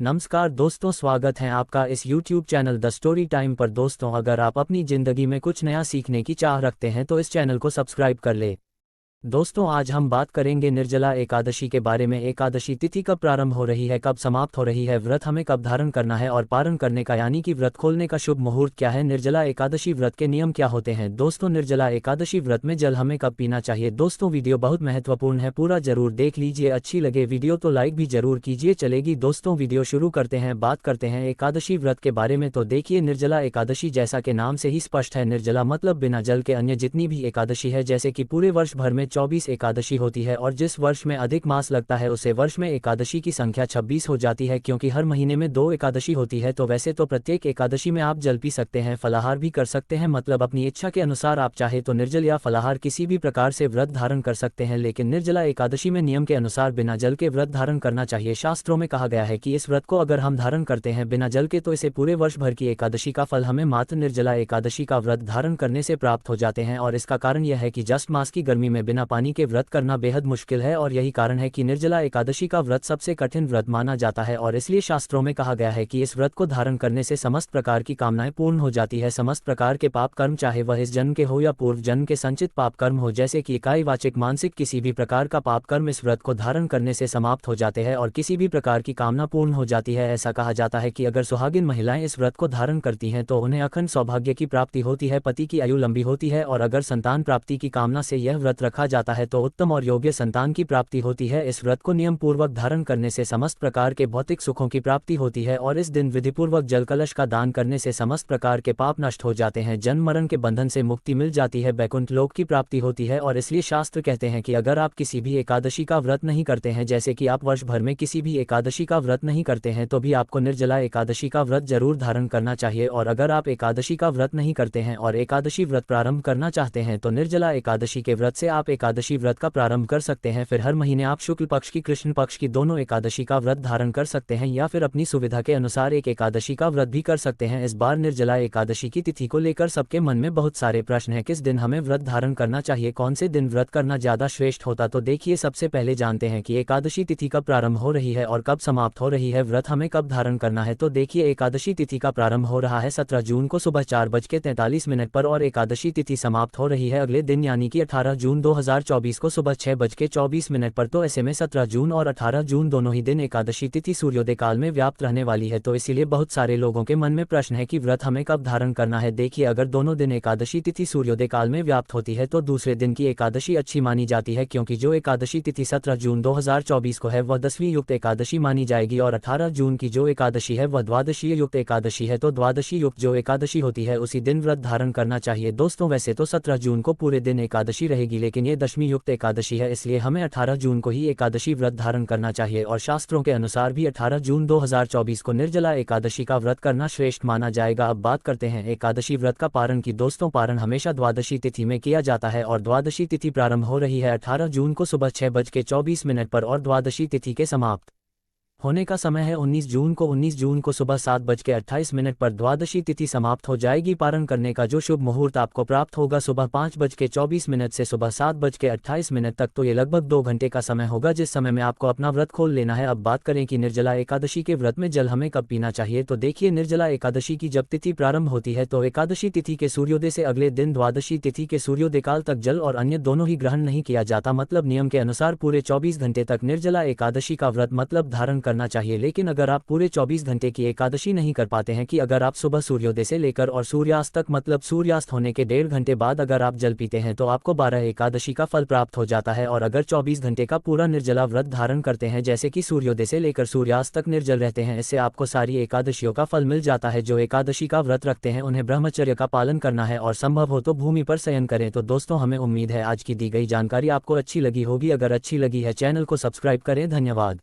नमस्कार दोस्तों, स्वागत है आपका इस YouTube channel the story time पर। दोस्तों, अगर आप अपनी ज़िंदगी में कुछ नया सीखने की चाह रखते हैं तो इस चैनल को सब्सक्राइब कर ले। दोस्तों, आज हम बात करेंगे निर्जला एकादशी के बारे में। एकादशी तिथि कब प्रारंभ हो रही है, कब समाप्त हो रही है, व्रत हमें कब धारण करना है और पारण करने का यानी कि व्रत खोलने का शुभ मुहूर्त क्या है, निर्जला एकादशी व्रत के नियम क्या होते हैं। दोस्तों, निर्जला एकादशी व्रत में जल हमें कब पीना चाहिए। दोस्तों, वीडियो बहुत महत्वपूर्ण है, पूरा जरूर देख लीजिए। अच्छी लगे वीडियो तो लाइक भी जरूर कीजिए। चलेगी दोस्तों, वीडियो शुरू करते हैं। बात करते हैं एकादशी व्रत के बारे में। तो देखिए, निर्जला एकादशी जैसा के नाम से ही स्पष्ट है, निर्जला मतलब बिना जल के। अन्य जितनी भी एकादशी है, जैसे कि पूरे वर्ष भर में 24 एकादशी होती है और जिस वर्ष में अधिक मास लगता है उसे वर्ष में एकादशी की संख्या 26 हो जाती है, क्योंकि हर महीने में 2 एकादशी होती है। तो वैसे तो प्रत्येक एकादशी में आप जल पी सकते हैं, फलाहार भी कर सकते हैं, मतलब अपनी इच्छा के अनुसार आप चाहे तो निर्जल या फलाहार किसी भी प्रकार से व्रत धारण कर सकते हैं। लेकिन निर्जला एकादशी में नियम के अनुसार बिना जल के व्रत धारण करना चाहिए। शास्त्रों में कहा गया है कि इस व्रत को अगर हम धारण करते हैं बिना जल के तो इसे पूरे वर्ष भर की एकादशी का फल हमें मात्र निर्जला एकादशी का व्रत धारण करने से प्राप्त हो जाते हैं। और इसका कारण यह है कि ज्येष्ठ मास की गर्मी में बिना पानी के व्रत करना बेहद मुश्किल है और यही कारण है कि निर्जला एकादशी का व्रत सबसे कठिन व्रत माना जाता है। और इसलिए शास्त्रों में कहा गया है कि इस व्रत को धारण करने से समस्त प्रकार की कामनाएं पूर्ण हो जाती है। समस्त प्रकार के पाप कर्म, चाहे वह इस जन्म के हो या पूर्व जन्म के संचित पाप कर्म हो, जैसे कि इकाईवाचिक मानसिक किसी भी प्रकार का पाप कर्म इस व्रत को धारण करने से समाप्त हो जाते हैं और किसी भी प्रकार की कामना पूर्ण हो जाती है। ऐसा कहा जाता है कि अगर सुहागिन महिलाएं इस व्रत को धारण करती हैं तो उन्हें अखंड सौभाग्य की प्राप्ति होती है, पति की आयु लंबी होती है और अगर संतान प्राप्ति की कामना से यह व्रत रखा जाता है तो उत्तम और योग्य संतान की प्राप्ति होती है। इस व्रत को नियम पूर्वक धारण करने से समस्त प्रकार के भौतिक सुखों की प्राप्ति होती है और इस दिन विधिपूर्वक जल कलश का दान करने से समस्त प्रकार के पाप नष्ट हो जाते हैं, जन्म मरण के बंधन से मुक्ति मिल जाती है, बैकुंठ लोक की प्राप्ति होती है। और इसलिए शास्त्र कहते हैं कि अगर आप किसी भी एकादशी का व्रत नहीं करते हैं, जैसे कि आप वर्ष भर में किसी भी एकादशी का व्रत नहीं करते हैं, तो भी आपको निर्जला एकादशी का व्रत जरूर धारण करना चाहिए। और अगर आप एकादशी का व्रत नहीं करते हैं और एकादशी व्रत प्रारंभ करना चाहते हैं तो निर्जला एकादशी के व्रत से आप एकादशी व्रत का प्रारंभ कर सकते हैं। फिर हर महीने आप शुक्ल पक्ष की, कृष्ण पक्ष की दोनों एकादशी का व्रत धारण कर सकते हैं या फिर अपनी सुविधा के अनुसार एक एकादशी का व्रत भी कर सकते हैं। इस बार निर्जला एकादशी की तिथि को लेकर सबके मन में बहुत सारे प्रश्न हैं। किस दिन हमें व्रत धारण करना चाहिए, कौन से दिन व्रत करना ज्यादा श्रेष्ठ होता। तो देखिए, सबसे पहले जानते हैं कि एकादशी तिथि कब प्रारंभ हो रही है और कब समाप्त हो रही है, व्रत हमें कब धारण करना है। तो देखिए, एकादशी तिथि का प्रारंभ हो रहा है 17 जून को सुबह 4:43 पर और एकादशी तिथि समाप्त हो रही है अगले दिन यानी कि 18 जून 2024 को सुबह 6:24 पर। तो ऐसे में 17 जून और 18 जून दोनों ही दिन एकादशी तिथि सूर्योदय काल में व्याप्त रहने वाली है। तो इसीलिए बहुत सारे लोगों के मन में प्रश्न है कि व्रत हमें कब धारण करना है। देखिए, अगर दोनों दिन एकादशी तिथि सूर्योदय काल में व्याप्त होती है तो दूसरे दिन की एकादशी अच्छी मानी जाती है, क्योंकि जो एकादशी तिथि 17 जून 2024 को है वह 10वीं युक्त एकादशी मानी जाएगी और 18 जून की जो एकादशी है वह द्वादशी युक्त एकादशी है। तो द्वादशी युक्त जो एकादशी होती है उसी दिन व्रत धारण करना चाहिए। दोस्तों, वैसे तो 17 जून को पूरे दिन एकादशी रहेगी, लेकिन ये 10वीं युक्त एकादशी है, इसलिए हमें 18 जून को ही एकादशी व्रत धारण करना चाहिए। और शास्त्रों के अनुसार भी 18 जून 2024 को निर्जला एकादशी का व्रत करना श्रेष्ठ माना जाएगा। अब बात करते हैं एकादशी व्रत का पारण की। दोस्तों, पारण हमेशा द्वादशी तिथि में किया जाता है और द्वादशी तिथि प्रारंभ हो रही है 18 जून को सुबह 6:24 पर और द्वादशी तिथि के समाप्त होने का समय है 19 जून को। 19 जून को सुबह 7:28 पर द्वादशी तिथि समाप्त हो जाएगी। पारण करने का जो शुभ मुहूर्त आपको प्राप्त होगा सुबह 5:24 से सुबह 7:28 तक, तो ये लगभग 2 घंटे का समय होगा जिस समय में आपको अपना व्रत खोल लेना है। अब बात करें कि निर्जला एकादशी के व्रत में जल हमें कब पीना चाहिए। तो देखिए, निर्जला एकादशी की जब तिथि प्रारंभ होती है तो एकादशी तिथि के सूर्योदय से अगले दिन द्वादशी तिथि के सूर्योदय काल तक जल और अन्य दोनों ही ग्रहण नहीं किया जाता। मतलब नियम के अनुसार पूरे 24 घंटे तक निर्जला एकादशी का व्रत मतलब धारण करना चाहिए। लेकिन अगर आप पूरे 24 घंटे की एकादशी नहीं कर पाते हैं, कि अगर आप सुबह सूर्योदय से लेकर और सूर्यास्त तक मतलब सूर्यास्त होने के 1.5 घंटे बाद अगर आप जल पीते हैं तो आपको 12 एकादशी का फल प्राप्त हो जाता है। और अगर 24 घंटे का पूरा निर्जला व्रत धारण करते हैं, जैसे कि सूर्योदय से लेकर सूर्यास्त तक निर्जल रहते हैं, इससे आपको सारी एकादशियों का फल मिल जाता है। जो एकादशी का व्रत रखते हैं उन्हें ब्रह्मचर्य का पालन करना है और संभव हो तो भूमि पर शयन करें। तो दोस्तों, हमें उम्मीद है आज की दी गई जानकारी आपको अच्छी लगी होगी। अगर अच्छी लगी है चैनल को सब्सक्राइब करें। धन्यवाद।